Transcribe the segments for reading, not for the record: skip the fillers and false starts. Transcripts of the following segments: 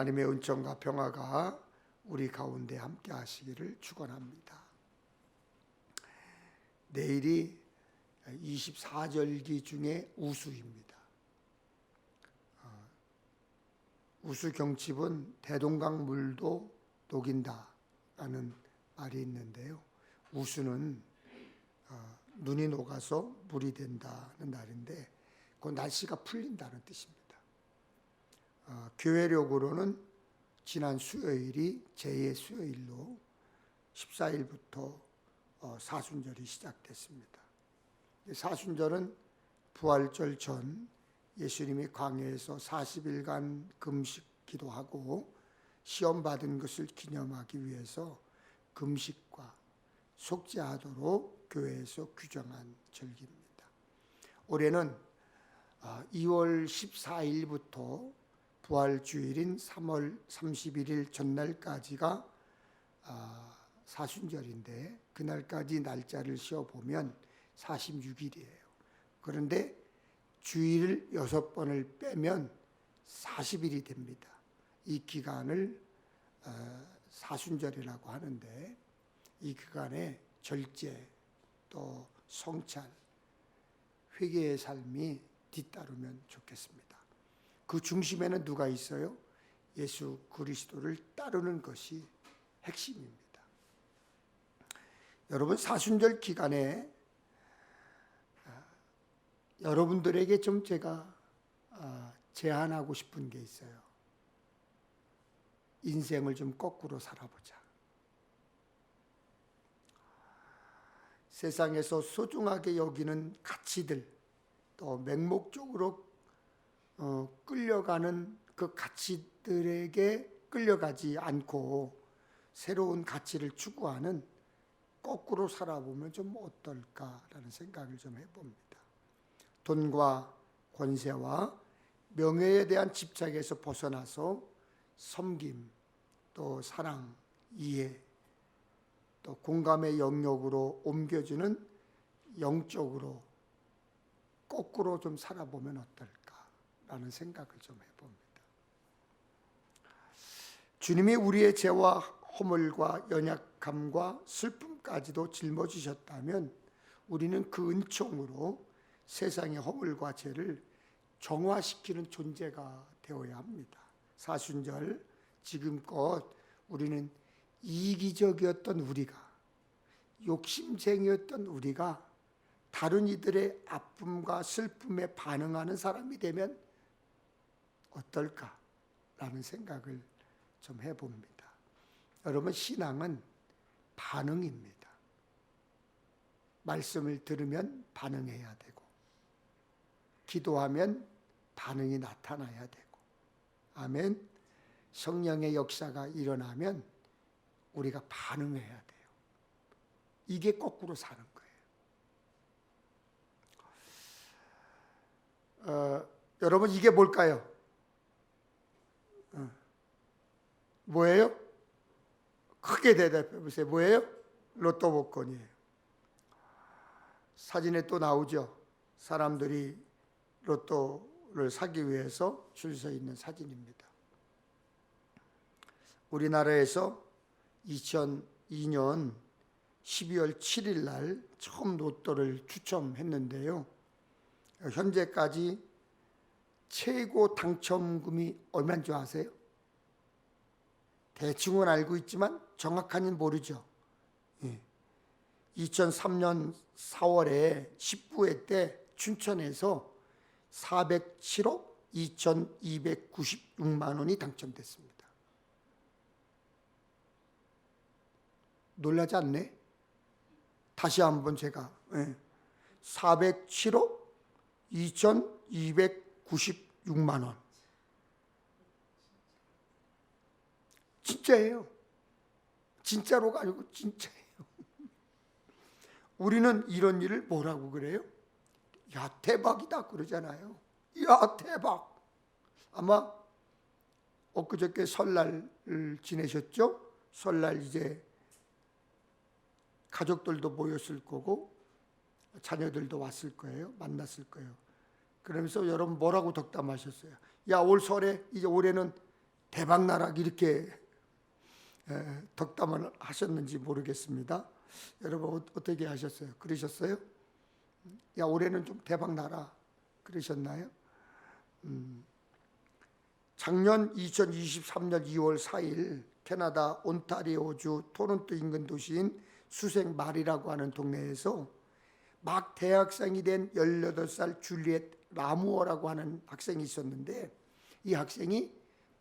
하나님의 은총과 평화가 우리 가운데 함께 하시기를 축원합니다. 내일이 24절기 중에 우수입니다. 우수 경칩은 대동강 물도 녹인다라는 말이 있는데요. 우수는 눈이 녹아서 물이 된다는 말인데 그 날씨가 풀린다는 뜻입니다. 교회력으로는 지난 수요일이 제2의 수요일로 14일부터 사순절이 시작됐습니다. 사순절은 부활절 전 예수님이 광야에서 40일간 금식 기도하고 시험 받은 것을 기념하기 위해서 금식과 속죄하도록 교회에서 규정한 절기입니다. 올해는 2월 14일부터 부활주일인 3월 31일 전날까지가 사순절인데 그날까지 날짜를 세어보면 46일이에요. 그런데 주일을 6번을 빼면 40일이 됩니다. 이 기간을 사순절이라고 하는데 이 기간에 절제 또 성찰, 회개의 삶이 뒤따르면 좋겠습니다. 그 중심에는 누가 있어요? 예수 그리스도를 따르는 것이 핵심입니다. 여러분 사순절 기간에 여러분들에게 좀 제가 제안하고 싶은 게 있어요. 인생을 좀 거꾸로 살아보자. 세상에서 소중하게 여기는 가치들, 또 맹목적으로 끌려가는 그 가치들에게 끌려가지 않고 새로운 가치를 추구하는 거꾸로 살아보면 좀 어떨까라는 생각을 좀 해봅니다. 돈과 권세와 명예에 대한 집착에서 벗어나서 섬김, 또 사랑, 이해, 또 공감의 영역으로 옮겨주는 영적으로 거꾸로 좀 살아보면 어떨까라는 생각을 좀 해봅니다. 주님이 우리의 죄와 허물과 연약함과 슬픔까지도 짊어지셨다면 우리는 그 은총으로 세상의 허물과 죄를 정화시키는 존재가 되어야 합니다. 사순절 지금껏 우리는 이기적이었던 우리가, 욕심쟁이였던 우리가 다른 이들의 아픔과 슬픔에 반응하는 사람이 되면 어떨까라는 생각을 좀 해봅니다. 여러분, 신앙은 반응입니다. 말씀을 들으면 반응해야 되고, 기도하면 반응이 나타나야 되고, 아멘. 성령의 역사가 일어나면 우리가 반응해야 돼요. 이게 거꾸로 사는 거예요. 여러분, 이게 뭘까요? 뭐예요? 크게 대답해 보세요. 뭐예요? 로또 복권이에요. 사진에 또 나오죠. 사람들이 로또를 사기 위해서 줄 서 있는 사진입니다. 우리나라에서 2002년 12월 7일 날 처음 로또를 추첨했는데요. 현재까지 최고 당첨금이 얼마인 줄 아세요? 대충은 알고 있지만 정확한지는 모르죠. 2003년 4월에 19회 때 춘천에서 407억 2296만 원이 당첨됐습니다. 놀라지 않네? 다시 한번 제가 407억 2296만 원. 진짜예요. 진짜로가 아니고 진짜예요. 우리는 이런 일을 뭐라고 그래요? 야, 대박이다 그러잖아요. 야, 대박. 아마 엊그저께 설날을 지내셨죠? 설날 이제 가족들도 모였을 거고 자녀들도 왔을 거예요. 만났을 거예요. 그러면서 여러분 뭐라고 덕담하셨어요? 야, 올 설에 이제 올해는 대박나라 이렇게 덕담을 하셨는지 모르겠습니다. 여러분 어떻게 하셨어요? 그러셨어요? 야, 올해는 좀 대박나라 그러셨나요? 작년 2023년 2월 4일 캐나다 온타리오주 토론토 인근 도시인 수색 말이라고 하는 동네에서 막 대학생이 된 18살 줄리엣 라무어라고 하는 학생이 있었는데, 이 학생이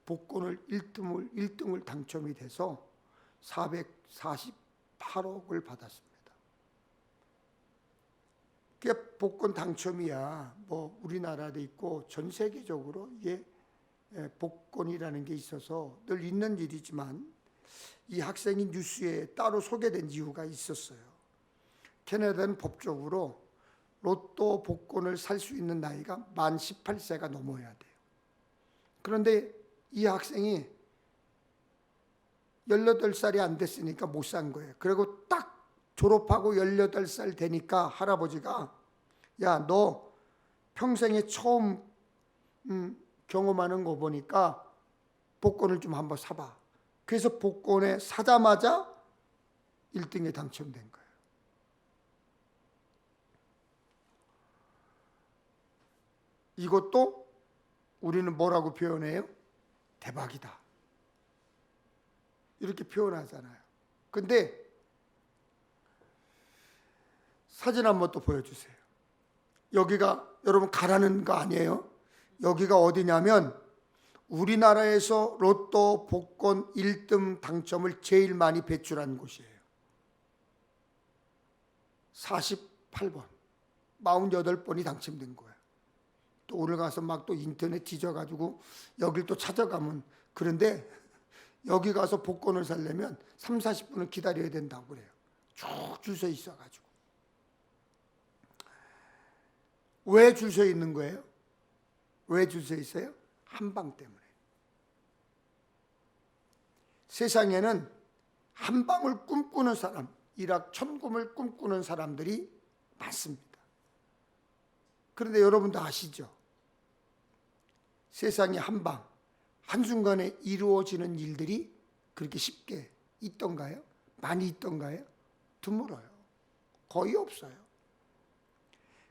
복권을 1등을 당첨이 돼서 448억을 받았습니다. 그게 복권 당첨이야. 뭐 우리나라도 있고 전 세계적으로 이게 복권이라는 게 있어서 늘 있는 일이지만, 이 학생이 뉴스에 따로 소개된 이유가 있었어요. 캐나다는 법적으로 로또 복권을 살 수 있는 나이가 만 18세가 넘어야 돼요. 그런데 이 학생이 18살이 안 됐으니까 못 산 거예요. 그리고 딱 졸업하고 18살 되니까 할아버지가, 야, 너 평생에 처음 경험하는 거 보니까 복권을 좀 한번 사봐. 그래서 복권에 사자마자 1등에 당첨된 거예요. 이것도 우리는 뭐라고 표현해요? 대박이다. 이렇게 표현하잖아요. 근데 사진 한번 또 보여주세요. 여기가 여러분 가라는 거 아니에요? 여기가 어디냐면 우리나라에서 로또 복권 1등 당첨을 제일 많이 배출한 곳이에요. 48번, 48번이 당첨된 거예요. 또 오늘 가서 막 또 인터넷 뒤져가지고 여길 또 찾아가면, 그런데 여기 가서 복권을 살려면 3, 40분을 기다려야 된다고 그래요. 쭉 줄 서 있어가지고. 왜 줄 서 있는 거예요? 왜 줄 서 있어요? 한방 때문에. 세상에는 한방을 꿈꾸는 사람, 일확천금을 꿈꾸는 사람들이 많습니다. 그런데 여러분도 아시죠? 세상에 한방, 한순간에 이루어지는 일들이 그렇게 쉽게 있던가요? 많이 있던가요? 드물어요. 거의 없어요.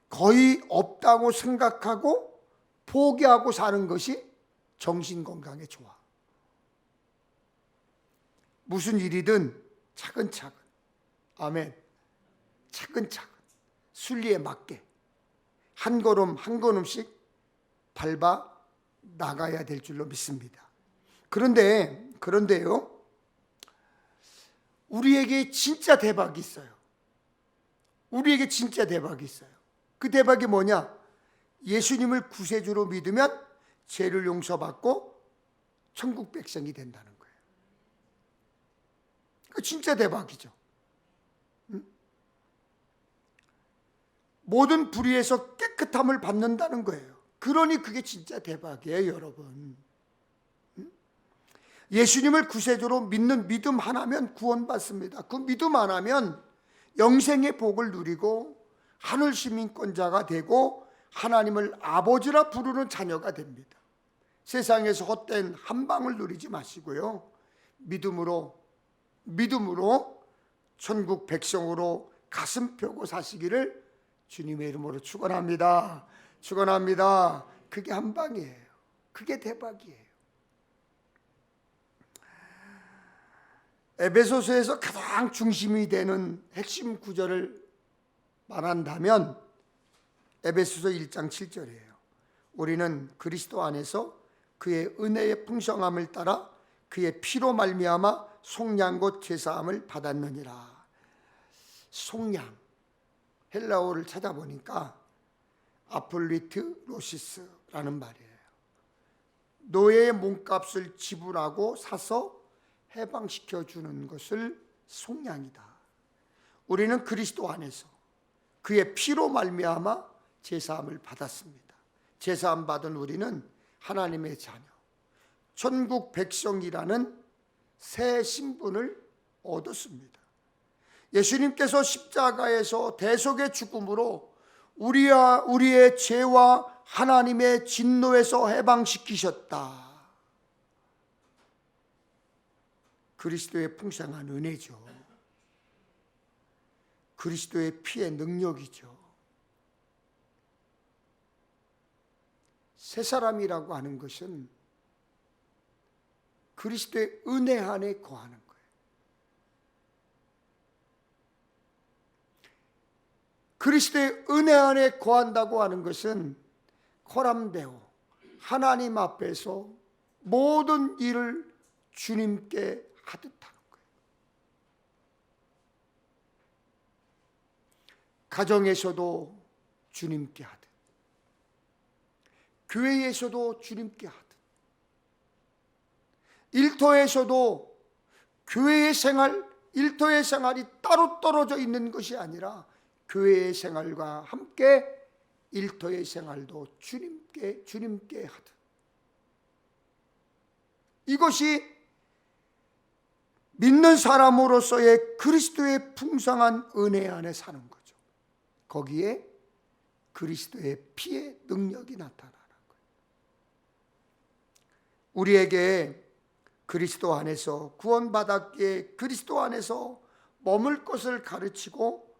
거의 없다고 생각하고 포기하고 사는 것이 정신건강에 좋아. 무슨 일이든 차근차근, 아멘, 차근차근 순리에 맞게 한 걸음 한 걸음씩 밟아 나가야 될 줄로 믿습니다. 그런데요, 우리에게 진짜 대박이 있어요. 우리에게 진짜 대박이 있어요. 그 대박이 뭐냐? 예수님을 구세주로 믿으면 죄를 용서받고 천국 백성이 된다는 거예요. 그 진짜 대박이죠. 모든 불의에서 깨끗함을 받는다는 거예요. 그러니 그게 진짜 대박이에요, 여러분. 예수님을 구세주로 믿는 믿음 하나면 구원받습니다. 그 믿음 하나면 영생의 복을 누리고 하늘 시민권자가 되고 하나님을 아버지라 부르는 자녀가 됩니다. 세상에서 헛된 한방을 누리지 마시고요, 믿음으로 천국 백성으로 가슴 펴고 사시기를 주님의 이름으로 축원합니다. 축원합니다. 그게 한방이에요. 그게 대박이에요. 에베소서에서 가장 중심이 되는 핵심 구절을 말한다면 에베소서 1장 7절이에요. 우리는 그리스도 안에서 그의 은혜의 풍성함을 따라 그의 피로 말미암아 속량 곧 제사함을 받았느니라. 속량, 헬라어를 찾아보니까 아폴리트 로시스라는 말이에요. 노예의 몸값을 지불하고 사서 해방시켜 주는 것을 속량이다. 우리는 그리스도 안에서 그의 피로 말미암아 제사함을 받았습니다. 제사함 받은 우리는 하나님의 자녀, 천국 백성이라는 새 신분을 얻었습니다. 예수님께서 십자가에서 대속의 죽음으로 우리의 죄와 하나님의 진노에서 해방시키셨다. 그리스도의 풍성한 은혜죠. 그리스도의 피의 능력이죠. 새 사람이라고 하는 것은 그리스도의 은혜 안에 거하는 거예요. 그리스도의 은혜 안에 거한다고 하는 것은 코람데오, 하나님 앞에서 모든 일을 주님께 하듯 하는 거예요. 가정에서도 주님께 하듯, 교회에서도 주님께 하듯, 일터에서도 교회의 생활, 일터의 생활이 따로 떨어져 있는 것이 아니라 교회의 생활과 함께 일터의 생활도 주님께 하듯. 이것이 믿는 사람으로서의 그리스도의 풍성한 은혜 안에 사는 거죠. 거기에 그리스도의 피의 능력이 나타나는 거예요. 우리에게 그리스도 안에서 구원받았기에 그리스도 안에서 머물 것을 가르치고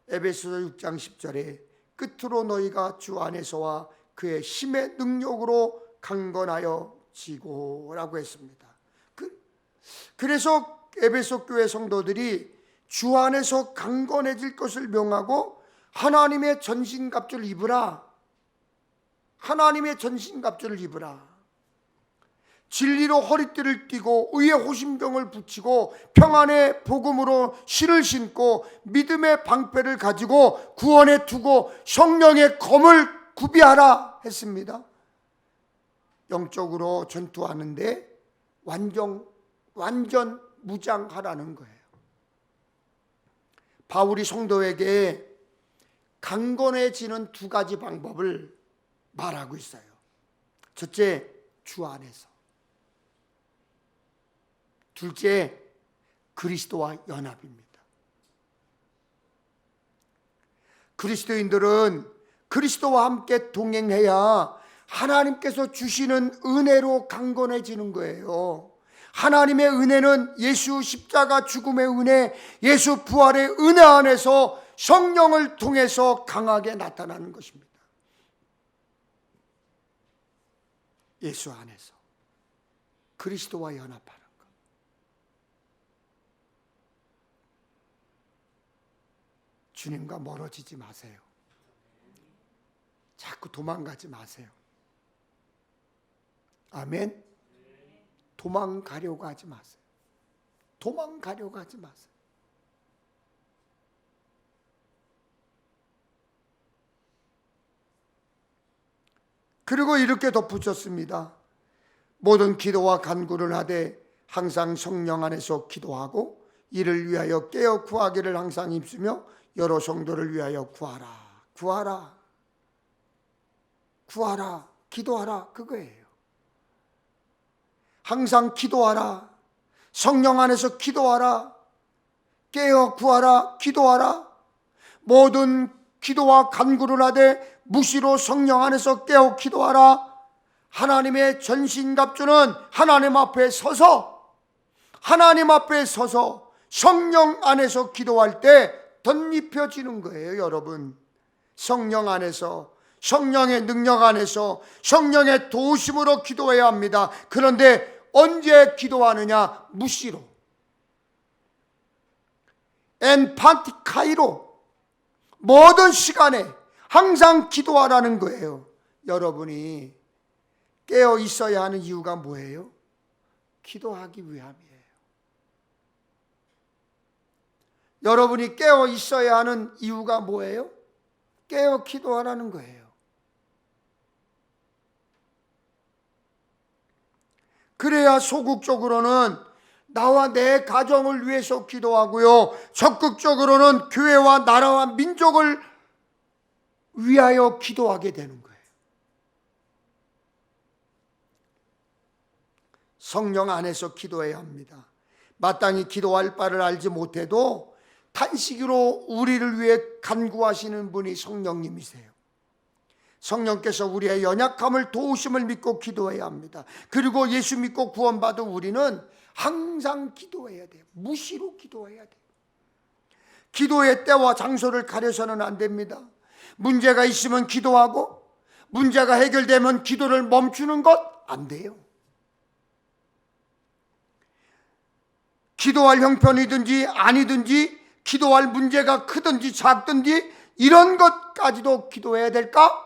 에베소서 6장 10절에 끝으로 너희가 주 안에서와 그의 힘의 능력으로 강건하여 지고라고 했습니다. 그래서 에베소 교회 성도들이 주 안에서 강건해질 것을 명하고 하나님의 전신갑주를 입으라. 하나님의 전신갑주를 입으라. 진리로 허리띠를 띠고 의의 호심병을 붙이고 평안의 복음으로 실을 신고 믿음의 방패를 가지고 구원에 두고 성령의 검을 구비하라 했습니다. 영적으로 전투하는데 완전 무장하라는 거예요. 바울이 성도에게 강건해지는 두 가지 방법을 말하고 있어요. 첫째, 주 안에서. 둘째, 그리스도와 연합입니다. 그리스도인들은 그리스도와 함께 동행해야 하나님께서 주시는 은혜로 강건해지는 거예요. 하나님의 은혜는 예수 십자가 죽음의 은혜, 예수 부활의 은혜 안에서 성령을 통해서 강하게 나타나는 것입니다. 예수 안에서 그리스도와 연합하는 것. 주님과 멀어지지 마세요. 자꾸 도망가지 마세요. 아멘. 도망가려고 하지 마세요. 도망가려고 하지 마세요. 그리고 이렇게 덧붙였습니다. 모든 기도와 간구를 하되 항상 성령 안에서 기도하고 이를 위하여 깨어 구하기를 항상 힘쓰며 여러 성도를 위하여 구하라. 구하라. 구하라. 기도하라. 그거예요. 항상 기도하라. 성령 안에서 기도하라. 깨어 구하라. 기도하라. 모든 기도와 간구를 하되 무시로 성령 안에서 깨어 기도하라. 하나님의 전신갑주는 하나님 앞에 서서 성령 안에서 기도할 때 덧입혀지는 거예요. 여러분, 성령 안에서, 성령의 능력 안에서, 성령의 도우심으로 기도해야 합니다. 그런데 언제 기도하느냐? 무시로, 엔파티카이로, 모든 시간에 항상 기도하라는 거예요. 여러분이 깨어 있어야 하는 이유가 뭐예요? 기도하기 위함이에요. 여러분이 깨어 있어야 하는 이유가 뭐예요? 깨어 기도하라는 거예요. 그래야 소극적으로는 나와 내 가정을 위해서 기도하고요, 적극적으로는 교회와 나라와 민족을 위하여 기도하게 되는 거예요. 성령 안에서 기도해야 합니다. 마땅히 기도할 바를 알지 못해도 탄식으로 우리를 위해 간구하시는 분이 성령님이세요. 성령께서 우리의 연약함을, 도우심을 믿고 기도해야 합니다. 그리고 예수 믿고 구원받은 우리는 항상 기도해야 돼요. 무시로 기도해야 돼요. 기도의 때와 장소를 가려서는 안 됩니다. 문제가 있으면 기도하고 문제가 해결되면 기도를 멈추는 것 안 돼요. 기도할 형편이든지 아니든지, 기도할 문제가 크든지 작든지 이런 것까지도 기도해야 될까?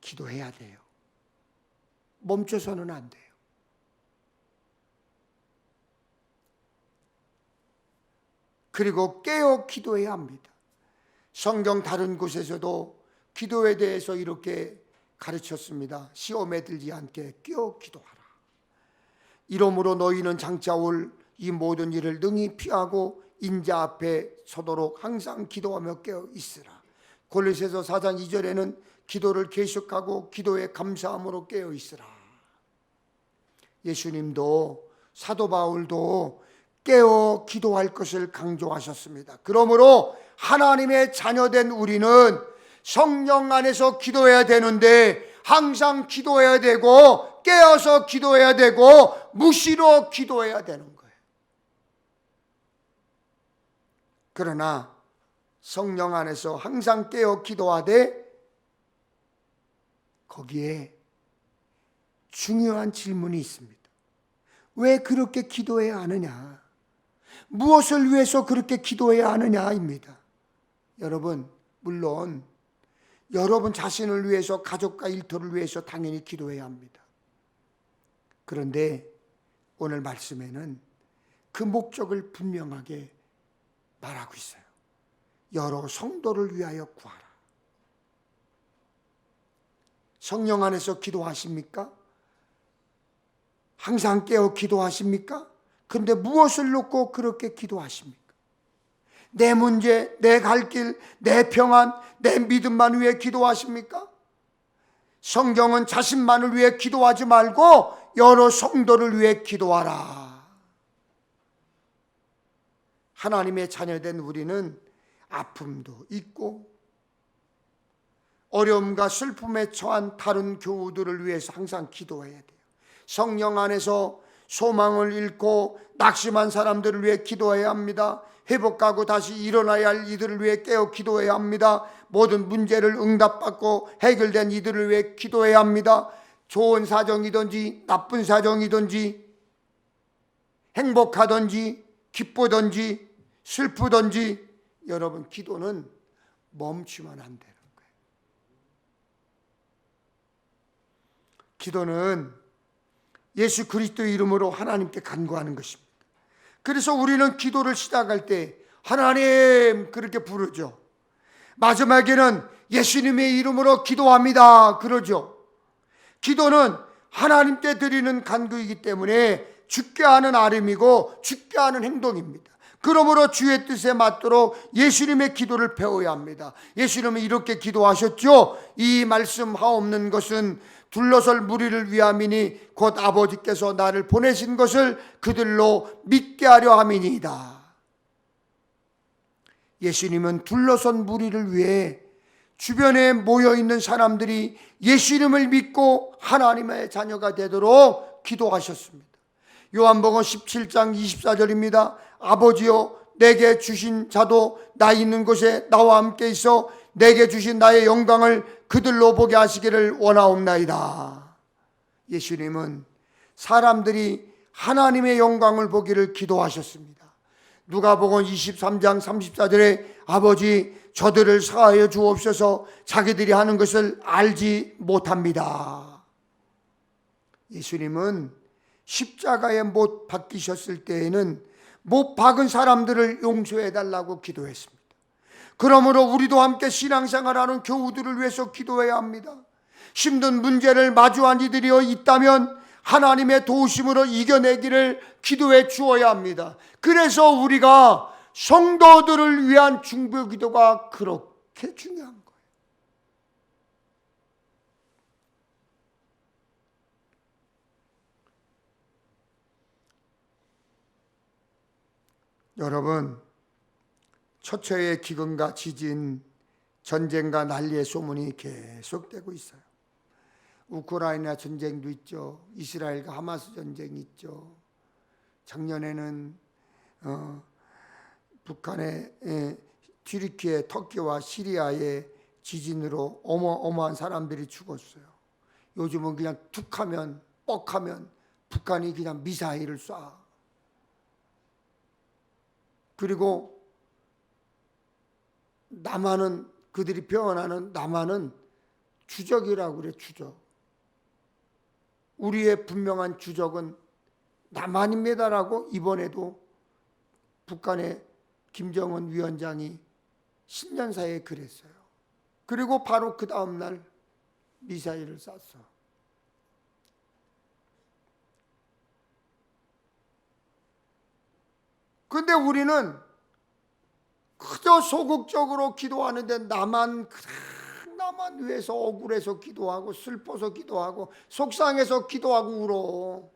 기도해야 돼요. 멈춰서는 안 돼요. 그리고 깨어 기도해야 합니다. 성경 다른 곳에서도 기도에 대해서 이렇게 가르쳤습니다. 시험에 들지 않게 깨어 기도하라. 이러므로 너희는 장차 올 이 모든 일을 능히 피하고 인자 앞에 서도록 항상 기도하며 깨어 있으라. 골로새서 4장 2절에는 기도를 계속하고 기도에 감사함으로 깨어 있으라. 예수님도 사도 바울도 깨어 기도할 것을 강조하셨습니다. 그러므로 하나님의 자녀된 우리는 성령 안에서 기도해야 되는데 항상 기도해야 되고 깨어서 기도해야 되고 무시로 기도해야 되는 거예요. 그러나 성령 안에서 항상 깨어 기도하되 거기에 중요한 질문이 있습니다. 왜 그렇게 기도해야 하느냐? 무엇을 위해서 그렇게 기도해야 하느냐입니다. 여러분, 물론 여러분 자신을 위해서, 가족과 일터를 위해서 당연히 기도해야 합니다. 그런데 오늘 말씀에는 그 목적을 분명하게 말하고 있어요. 여러 성도를 위하여 구하라. 성령 안에서 기도하십니까? 항상 깨어 기도하십니까? 그런데 무엇을 놓고 그렇게 기도하십니까? 내 문제, 내 갈 길, 내 평안, 내 믿음만 위해 기도하십니까? 성경은 자신만을 위해 기도하지 말고 여러 성도를 위해 기도하라. 하나님의 자녀된 우리는 아픔도 있고 어려움과 슬픔에 처한 다른 교우들을 위해서 항상 기도해야 돼요. 성령 안에서 소망을 잃고 낙심한 사람들을 위해 기도해야 합니다. 회복하고 다시 일어나야 할 이들을 위해 깨어 기도해야 합니다. 모든 문제를 응답받고 해결된 이들을 위해 기도해야 합니다. 좋은 사정이든지 나쁜 사정이든지 행복하든지 기쁘든지 슬프든지 여러분 기도는 멈추면 안 되는 거예요. 기도는 예수 그리스도 이름으로 하나님께 간구하는 것입니다. 그래서 우리는 기도를 시작할 때 하나님 그렇게 부르죠. 마지막에는 예수님의 이름으로 기도합니다 그러죠. 기도는 하나님께 드리는 간구이기 때문에 주께 하는 아름이고 주께 하는 행동입니다. 그러므로 주의 뜻에 맞도록 예수님의 기도를 배워야 합니다. 예수님은 이렇게 기도하셨죠. 이 말씀 하옵는 것은 둘러설 무리를 위함이니 곧 아버지께서 나를 보내신 것을 그들로 믿게 하려 함이니이다. 예수님은 둘러선 무리를 위해 주변에 모여있는 사람들이 예수님을 믿고 하나님의 자녀가 되도록 기도하셨습니다. 요한복음 17장 24절입니다. 아버지여 내게 주신 자도 나 있는 곳에 나와 함께 있어 내게 주신 나의 영광을 그들로 보게 하시기를 원하옵나이다. 예수님은 사람들이 하나님의 영광을 보기를 기도하셨습니다. 누가복음 23장 34절에 아버지 저들을 사하여 주옵소서 자기들이 하는 것을 알지 못합니다. 예수님은 십자가에 못 박히셨을 때에는 못 박은 사람들을 용서해 달라고 기도했습니다. 그러므로 우리도 함께 신앙생활하는 교우들을 위해서 기도해야 합니다. 힘든 문제를 마주한 이들이 있다면 하나님의 도우심으로 이겨내기를 기도해 주어야 합니다. 그래서 우리가 성도들을 위한 중보기도가 그렇게 중요한 거예요. 여러분, 처처의 기근과 지진, 전쟁과 난리의 소문이 계속되고 있어요. 우크라이나 전쟁도 있죠. 이스라엘과 하마스 전쟁이 있죠. 작년에는 북한의 튀르키예, 터키와 시리아의 지진으로 어마어마한 사람들이 죽었어요. 요즘은 그냥 툭하면 뻑하면 북한이 그냥 미사일을 쏴. 그리고 남한은, 그들이 표현하는 남한은 주적이라고 그래, 주적. 우리의 분명한 주적은 남한입니다라고 이번에도 북한의 김정은 위원장이 10년 사이에 그랬어요. 그리고 바로 그 다음날 미사일을 쐈어. 근데 우리는 그저 소극적으로 기도하는데 남한 위해서 억울해서 기도하고 슬퍼서 기도하고 속상해서 기도하고 울어.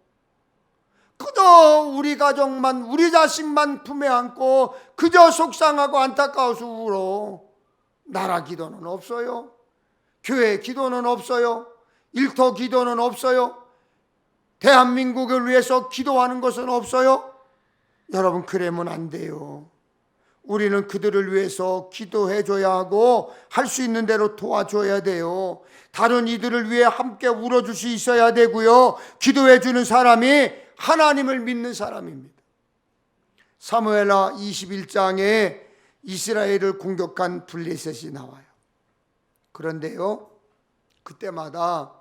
그저 우리 가족만, 우리 자식만 품에 안고 그저 속상하고 안타까워서 울어. 나라 기도는 없어요. 교회 기도는 없어요. 일터 기도는 없어요. 대한민국을 위해서 기도하는 것은 없어요. 여러분, 그러면 안 돼요. 우리는 그들을 위해서 기도해 줘야 하고 할 수 있는 대로 도와줘야 돼요. 다른 이들을 위해 함께 울어줄 수 있어야 되고요. 기도해 주는 사람이 하나님을 믿는 사람입니다. 사무엘하 21장에 이스라엘을 공격한 블레셋이 나와요. 그런데요, 그때마다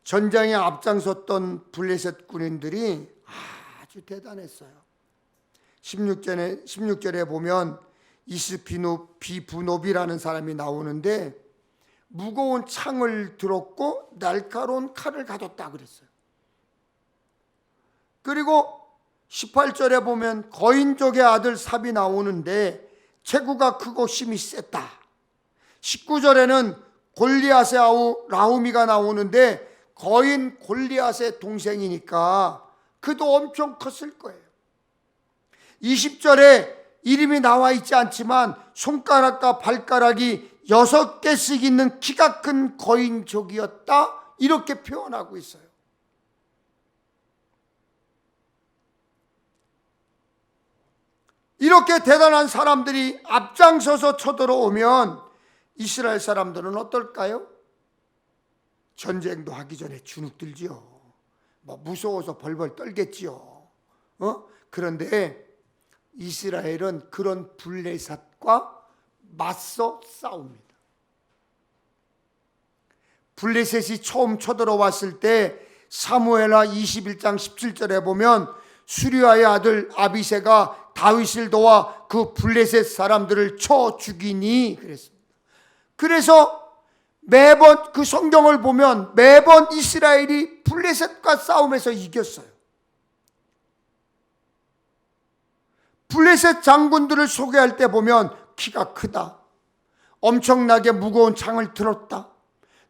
전장에 앞장섰던 블레셋 군인들이 아주 대단했어요. 16절에 보면 이스비노비라는 사람이 나오는데 무거운 창을 들었고 날카로운 칼을 가졌다 그랬어요. 그리고 18절에 보면 거인족의 아들 삽이 나오는데 체구가 크고 힘이 셌다. 19절에는 골리앗의 아우 라우미가 나오는데 거인 골리앗의 동생이니까 그도 엄청 컸을 거예요. 20절에 이름이 나와 있지 않지만 손가락과 발가락이 6개씩 있는 키가 큰 거인족이었다, 이렇게 표현하고 있어요. 이렇게 대단한 사람들이 앞장서서 쳐들어오면 이스라엘 사람들은 어떨까요? 전쟁도 하기 전에 주눅들지요. 무서워서 벌벌 떨겠지요. 그런데 이스라엘은 그런 블레셋과 맞서 싸웁니다. 블레셋이 처음 쳐들어왔을 때 사무엘하 21장 17절에 보면 수리아의 아들 아비새가 다윗을 도와 그 블레셋 사람들을 쳐 죽이니 그랬습니다. 그래서 매번 그 성경을 보면 매번 이스라엘이 블레셋과 싸움에서 이겼어요. 블레셋 장군들을 소개할 때 보면 키가 크다, 엄청나게 무거운 창을 들었다,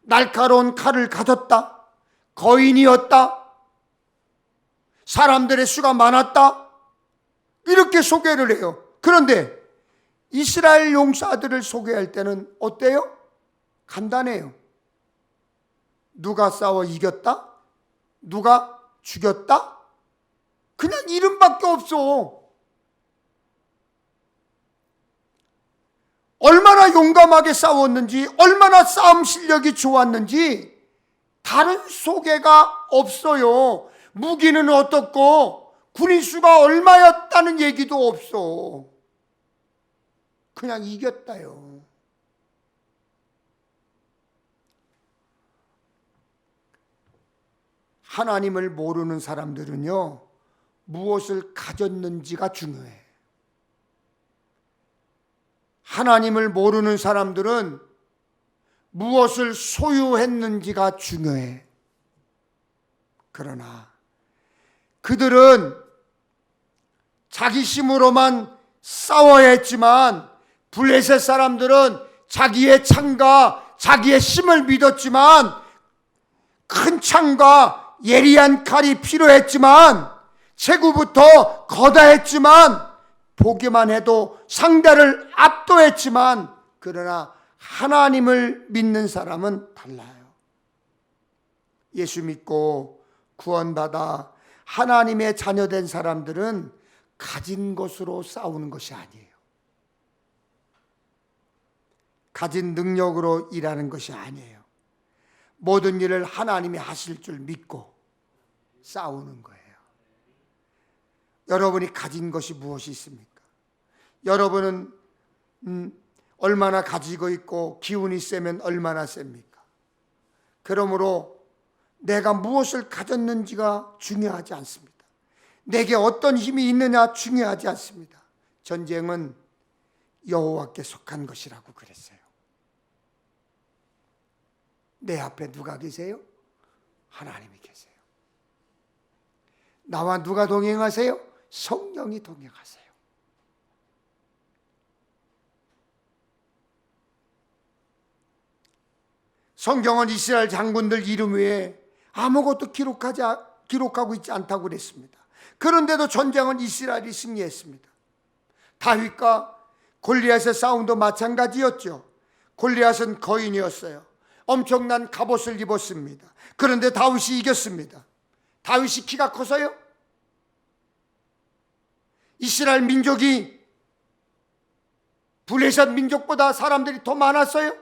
날카로운 칼을 가졌다, 거인이었다, 사람들의 수가 많았다, 이렇게 소개를 해요. 그런데 이스라엘 용사들을 소개할 때는 어때요? 간단해요. 누가 싸워 이겼다? 누가 죽였다? 그냥 이름밖에 없어. 얼마나 용감하게 싸웠는지, 얼마나 싸움 실력이 좋았는지 다른 소개가 없어요. 무기는 어떻고 군인 수가 얼마였다는 얘기도 없어. 그냥 이겼다요. 하나님을 모르는 사람들은요, 무엇을 가졌는지가 중요해. 하나님을 모르는 사람들은 무엇을 소유했는지가 중요해. 그러나 그들은 자기 힘으로만 싸워야 했지만 블레셋 사람들은 자기의 창과 자기의 힘을 믿었지만 큰 창과 예리한 칼이 필요했지만 체구부터 거다했지만 보기만 해도 상대를 압도했지만 그러나 하나님을 믿는 사람은 달라요. 예수 믿고 구원받아 하나님의 자녀된 사람들은 가진 것으로 싸우는 것이 아니에요. 가진 능력으로 일하는 것이 아니에요. 모든 일을 하나님이 하실 줄 믿고 싸우는 거예요. 여러분이 가진 것이 무엇이 있습니까? 여러분은 얼마나 가지고 있고 기운이 세면 얼마나 셉니까? 그러므로 내가 무엇을 가졌는지가 중요하지 않습니다. 내게 어떤 힘이 있느냐 중요하지 않습니다. 전쟁은 여호와께 속한 것이라고 그랬어요. 내 앞에 누가 계세요? 하나님이 계세요. 나와 누가 동행하세요? 성령이 동행하세요. 성경은 이스라엘 장군들 이름 외에 아무것도 기록하고 있지 않다고 그랬습니다. 그런데도 전쟁은 이스라엘이 승리했습니다. 다윗과 골리앗의 싸움도 마찬가지였죠. 골리앗은 거인이었어요. 엄청난 갑옷을 입었습니다. 그런데 다윗이 이겼습니다. 다윗이 키가 커서요? 이스라엘 민족이 블레셋 민족보다 사람들이 더 많았어요?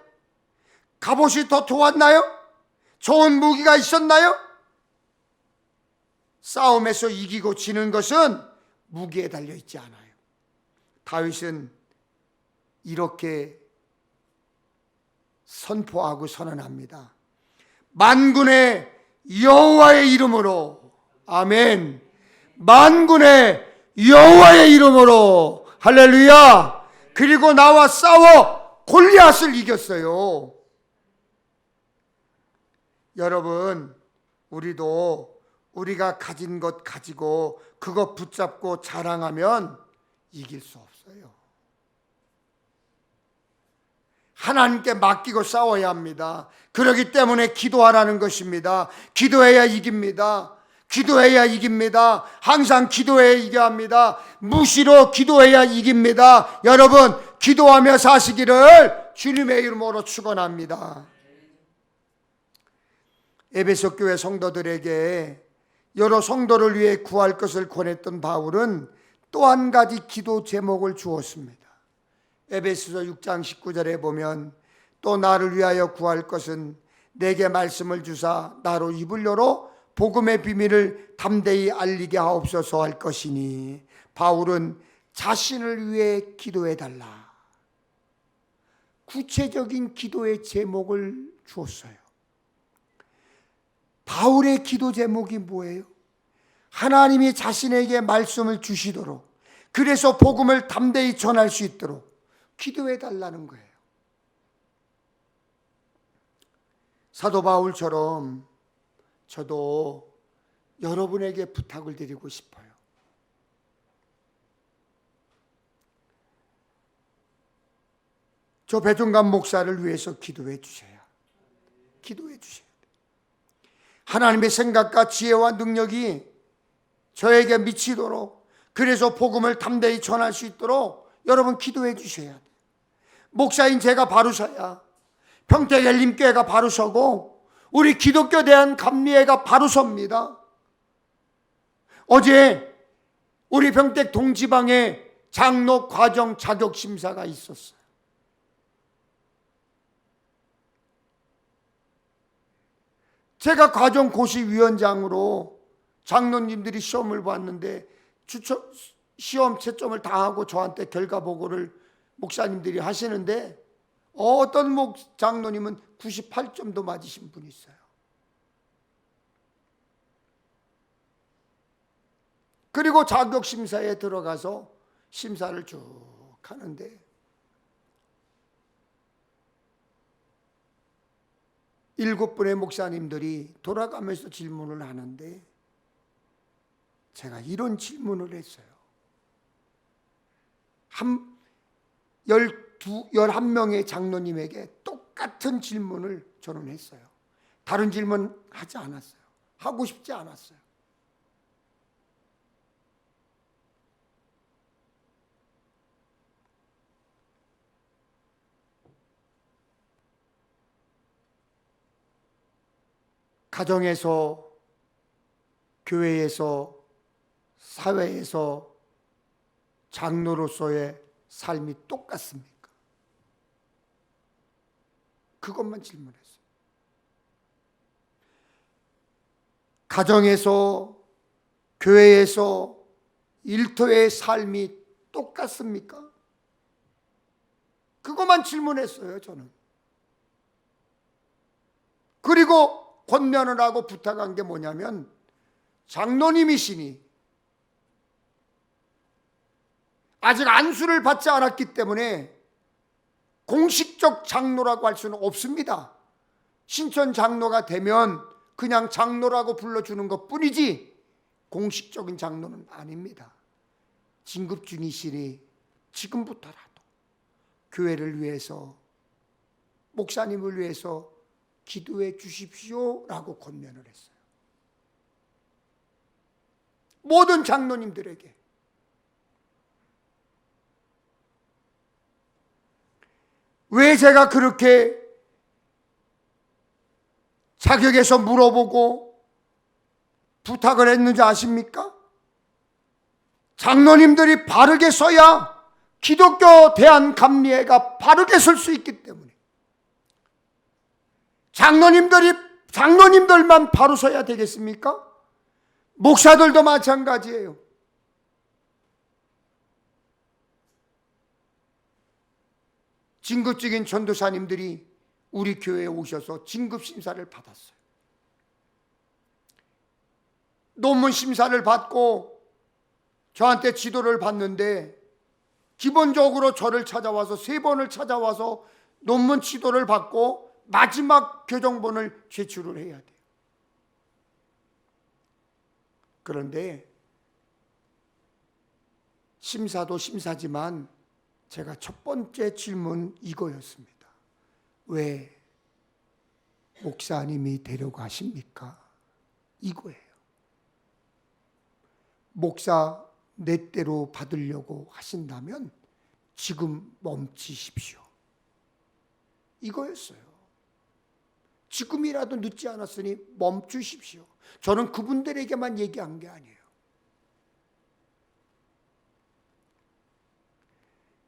갑옷이 더 좋았나요? 좋은 무기가 있었나요? 싸움에서 이기고 지는 것은 무기에 달려있지 않아요. 다윗은 이렇게 선포하고 선언합니다. 만군의 여호와의 이름으로, 아멘. 만군의 여호와의 이름으로, 할렐루야. 그리고 나와 싸워 골리앗을 이겼어요. 여러분, 우리도 우리가 가진 것 가지고 그것 붙잡고 자랑하면 이길 수 없어요. 하나님께 맡기고 싸워야 합니다. 그렇기 때문에 기도하라는 것입니다. 기도해야 이깁니다. 기도해야 이깁니다. 항상 기도해야 이겨야 합니다. 무시로 기도해야 이깁니다. 여러분, 기도하며 사시기를 주님의 이름으로 축원합니다. 에베소 교회 성도들에게 여러 성도를 위해 구할 것을 권했던 바울은 또 한 가지 기도 제목을 주었습니다. 에베소서 6장 19절에 보면 또 나를 위하여 구할 것은 내게 말씀을 주사 나로 입을려로 복음의 비밀을 담대히 알리게 하옵소서 할 것이니 바울은 자신을 위해 기도해 달라. 구체적인 기도의 제목을 주었어요. 바울의 기도 제목이 뭐예요? 하나님이 자신에게 말씀을 주시도록, 그래서 복음을 담대히 전할 수 있도록 기도해 달라는 거예요. 사도 바울처럼 저도 여러분에게 부탁을 드리고 싶어요. 저 배종감 목사를 위해서 기도해 주셔야 돼요. 하나님의 생각과 지혜와 능력이 저에게 미치도록, 그래서 복음을 담대히 전할 수 있도록 여러분 기도해 주셔야 돼요. 목사인 제가 바로 서야 평택 엘림교회가 바로 서고 우리 기독교 대한 감리회가 바로 섭니다. 어제 우리 평택 동지방에 장로 과정 자격 심사가 있었어요. 제가 과정 고시위원장으로 장로님들이 시험을 봤는데 시험 채점을 다 하고 저한테 결과 보고를 목사님들이 하시는데 어떤 장로님은 98점도 맞으신 분이 있어요. 그리고 자격심사에 들어가서 심사를 쭉 하는데 7분의 목사님들이 돌아가면서 질문을 하는데 제가 이런 질문을 했어요. 11명의 장로님에게 똑같은 질문을 저는 했어요. 다른 질문 하지 않았어요. 하고 싶지 않았어요. 가정에서 교회에서, 사회에서 장로로서의 삶이 똑같습니까? 그것만 질문했어요. 가정에서, 교회에서, 일터의 삶이 똑같습니까? 그것만 질문했어요, 저는. 그리고 권면을 하고 부탁한 게 뭐냐면, 장로님이시니 아직 안수를 받지 않았기 때문에 공식적 장로라고 할 수는 없습니다. 신천 장로가 되면 그냥 장로라고 불러주는 것 뿐이지 공식적인 장로는 아닙니다. 진급 중이시니 지금부터라도 교회를 위해서, 목사님을 위해서 기도해 주십시오라고 권면을 했어요. 모든 장로님들에게. 왜 제가 그렇게 자격에서 물어보고 부탁을 했는지 아십니까? 장로님들이 바르게 서야 기독교 대한감리회가 바르게 설 수 있기 때문에. 장로님들만 바로 서야 되겠습니까? 목사들도 마찬가지예요. 진급적인 전도사님들이 우리 교회에 오셔서 진급 심사를 받았어요. 논문 심사를 받고 저한테 지도를 받는데 기본적으로 저를 찾아와서 3번을 찾아와서 논문 지도를 받고 마지막 교정본을 제출을 해야 돼요. 그런데 심사도 심사지만 제가 첫 번째 질문 이거였습니다. 왜 목사님이 데려가십니까? 이거예요. 목사 내 때로 받으려고 하신다면 지금 멈추십시오. 이거였어요. 지금이라도 늦지 않았으니 멈추십시오. 저는 그분들에게만 얘기한 게 아니에요.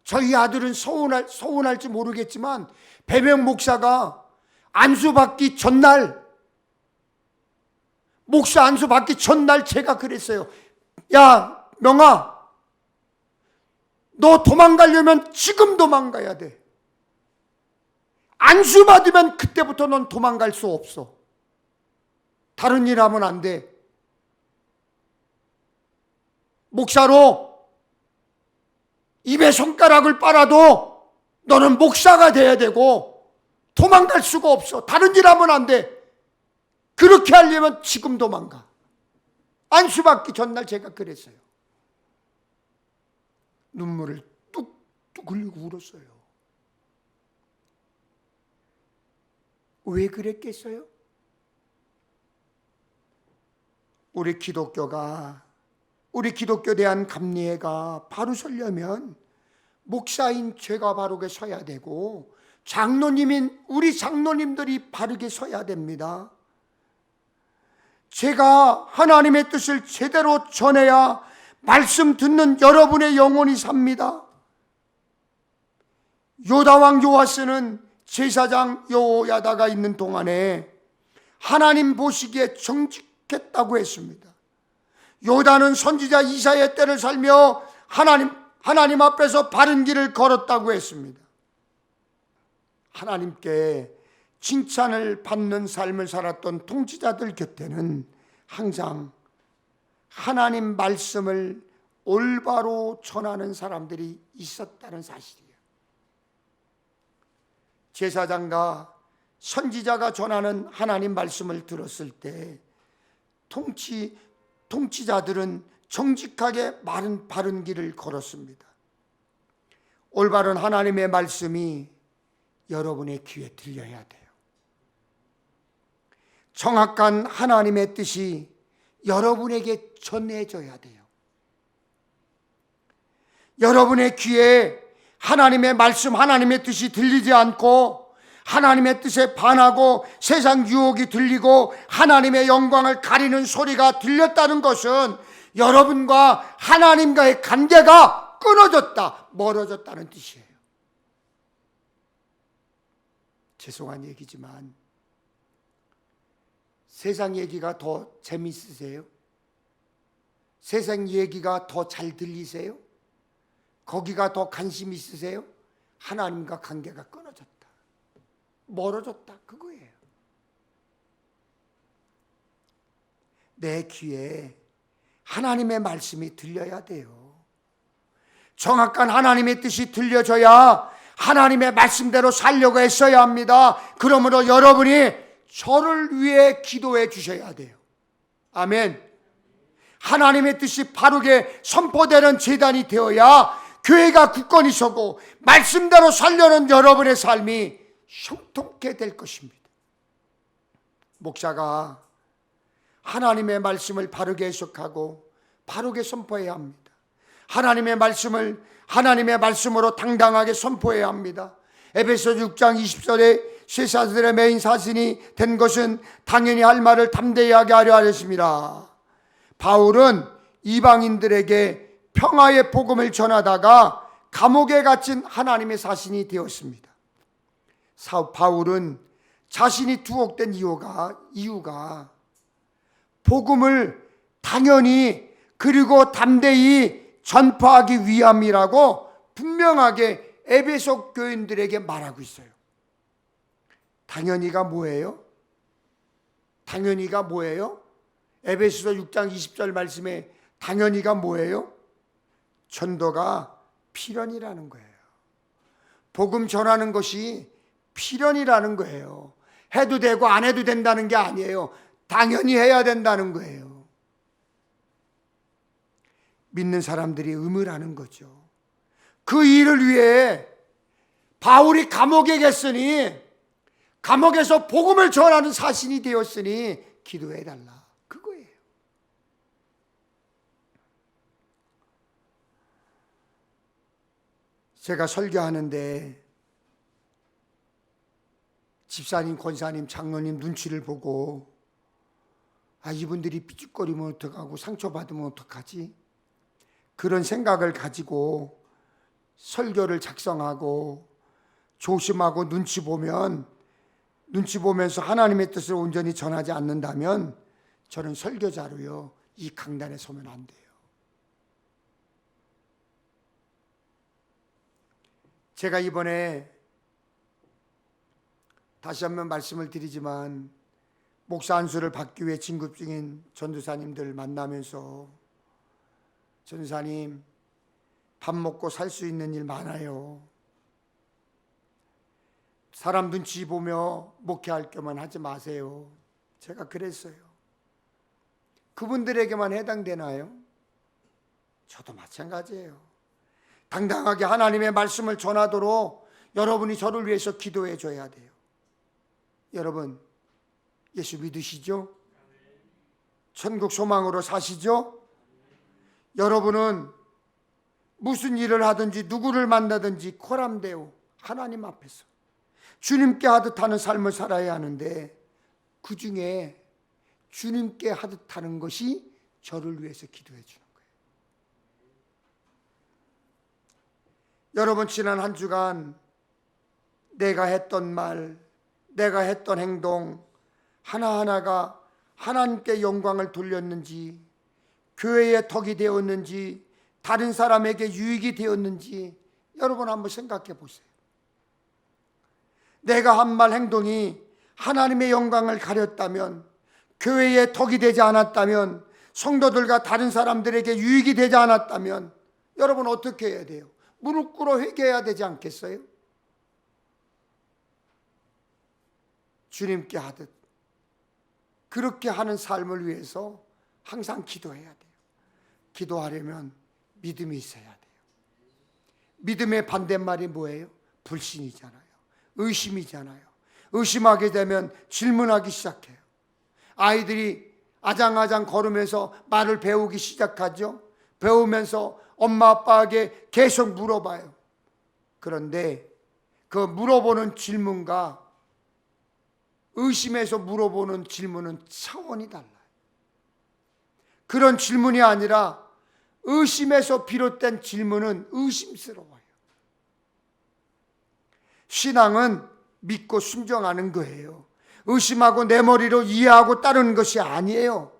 저희 아들은 서운할지 모르겠지만 배명 목사가 안수받기 전날, 목사 안수받기 전날 제가 그랬어요. 야, 명아, 너 도망가려면 지금 도망가야 돼. 안수받으면 그때부터 넌 도망갈 수 없어. 다른 일 하면 안 돼. 목사로 입에 손가락을 빨아도 너는 목사가 돼야 되고 도망갈 수가 없어. 다른 일 하면 안 돼. 그렇게 하려면 지금 도망가. 안수받기 전날 제가 그랬어요. 눈물을 뚝뚝 흘리고 울었어요. 왜 그랬겠어요? 우리 기독교 대한감리회가 바로 서려면 목사인 제가 바르게 서야 되고 장로님인 우리 장로님들이 바르게 서야 됩니다. 제가 하나님의 뜻을 제대로 전해야 말씀 듣는 여러분의 영혼이 삽니다. 요다왕 요아스는 제사장 여호야다가 있는 동안에 하나님 보시기에 정직했다고 했습니다. 요다는 선지자 이사야의 때를 살며 하나님 앞에서 바른 길을 걸었다고 했습니다. 하나님께 칭찬을 받는 삶을 살았던 통치자들 곁에는 항상 하나님 말씀을 올바로 전하는 사람들이 있었다는 사실이에요. 제사장과 선지자가 전하는 하나님 말씀을 들었을 때 통치자들은 정직하게 바른 길을 걸었습니다. 올바른 하나님의 말씀이 여러분의 귀에 들려야 돼요. 정확한 하나님의 뜻이 여러분에게 전해져야 돼요. 여러분의 귀에 하나님의 말씀, 하나님의 뜻이 들리지 않고 하나님의 뜻에 반하고 세상 유혹이 들리고 하나님의 영광을 가리는 소리가 들렸다는 것은 여러분과 하나님과의 관계가 끊어졌다, 멀어졌다는 뜻이에요. 죄송한 얘기지만 세상 얘기가 더 재미있으세요? 세상 얘기가 더 잘 들리세요? 거기가 더 관심 있으세요? 하나님과 관계가 끊어졌다, 멀어졌다, 그거예요. 내 귀에 하나님의 말씀이 들려야 돼요. 정확한 하나님의 뜻이 들려져야 하나님의 말씀대로 살려고 했어야 합니다. 그러므로 여러분이 저를 위해 기도해 주셔야 돼요. 아멘. 하나님의 뜻이 바르게 선포되는 제단이 되어야 교회가 굳건히 서고 말씀대로 살려는 여러분의 삶이 형통케 될 것입니다. 목사가 하나님의 말씀을 바르게 해석하고 바르게 선포해야 합니다. 하나님의 말씀을 하나님의 말씀으로 당당하게 선포해야 합니다. 에베소 6장 20절에 쇠사슬의 메인 사신이 된 것은 당연히 할 말을 담대히 하게 하려 하였습니다. 바울은 이방인들에게 평화의 복음을 전하다가 감옥에 갇힌 하나님의 사신이 되었습니다. 바울은 자신이 투옥된 이유가 복음을 당연히 그리고 담대히 전파하기 위함이라고 분명하게 에베소 교인들에게 말하고 있어요. 당연히가 뭐예요? 당연히가 뭐예요? 에베소서 6장 20절 말씀에 당연히가 뭐예요? 전도가 필연이라는 거예요. 복음 전하는 것이 필연이라는 거예요. 해도 되고 안 해도 된다는 게 아니에요. 당연히 해야 된다는 거예요. 믿는 사람들이 의무라는 거죠. 그 일을 위해 바울이 감옥에 갔으니, 감옥에서 복음을 전하는 사신이 되었으니 기도해달라, 그거예요. 제가 설교하는데 집사님, 권사님, 장로님 눈치를 보고 이분들이 삐죽거리면 어떡하고 상처받으면 어떡하지? 그런 생각을 가지고 설교를 작성하고 조심하고 눈치 보면서 하나님의 뜻을 온전히 전하지 않는다면 저는 설교자로요, 이 강단에 서면 안 돼요. 제가 이번에 다시 한번 말씀을 드리지만 목사 안수를 받기 위해 진급 중인 전도사님들 만나면서, 전도사님, 밥 먹고 살 수 있는 일 많아요. 사람 눈치 보며 목회할 겸만 하지 마세요. 제가 그랬어요. 그분들에게만 해당되나요? 저도 마찬가지예요. 당당하게 하나님의 말씀을 전하도록 여러분이 저를 위해서 기도해 줘야 돼요. 여러분, 예수 믿으시죠? 천국 소망으로 사시죠? 여러분은 무슨 일을 하든지 누구를 만나든지 코람데오 하나님 앞에서 주님께 하듯 하는 삶을 살아야 하는데, 그 중에 주님께 하듯 하는 것이 저를 위해서 기도해 주는 거예요. 여러분, 지난 한 주간 내가 했던 말, 내가 했던 행동 하나하나가 하나님께 영광을 돌렸는지, 교회의 덕이 되었는지, 다른 사람에게 유익이 되었는지 여러분 한번 생각해 보세요. 내가 한 말 행동이 하나님의 영광을 가렸다면, 교회의 덕이 되지 않았다면, 성도들과 다른 사람들에게 유익이 되지 않았다면 여러분 어떻게 해야 돼요? 무릎 꿇어 회개해야 되지 않겠어요? 주님께 하듯 그렇게 하는 삶을 위해서 항상 기도해야 돼요. 기도하려면 믿음이 있어야 돼요. 믿음의 반대말이 뭐예요? 불신이잖아요. 의심이잖아요. 의심하게 되면 질문하기 시작해요. 아이들이 아장아장 걸으면서 말을 배우기 시작하죠. 배우면서 엄마 아빠에게 계속 물어봐요. 그런데 그 물어보는 질문과 의심해서 물어보는 질문은 차원이 달라요. 그런 질문이 아니라 의심에서 비롯된 질문은 의심스러워요. 신앙은 믿고 순종하는 거예요. 의심하고 내 머리로 이해하고 따르는 것이 아니에요.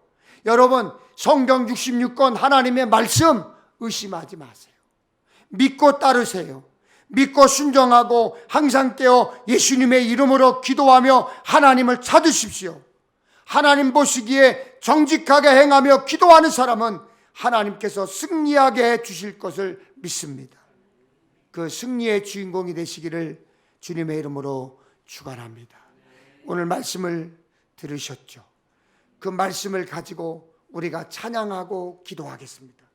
여러분, 성경 66권 하나님의 말씀 의심하지 마세요. 믿고 따르세요. 믿고 순종하고 항상 깨어 예수님의 이름으로 기도하며 하나님을 찾으십시오. 하나님 보시기에 정직하게 행하며 기도하는 사람은 하나님께서 승리하게 해 주실 것을 믿습니다. 그 승리의 주인공이 되시기를 주님의 이름으로 축원합니다. 오늘 말씀을 들으셨죠? 그 말씀을 가지고 우리가 찬양하고 기도하겠습니다.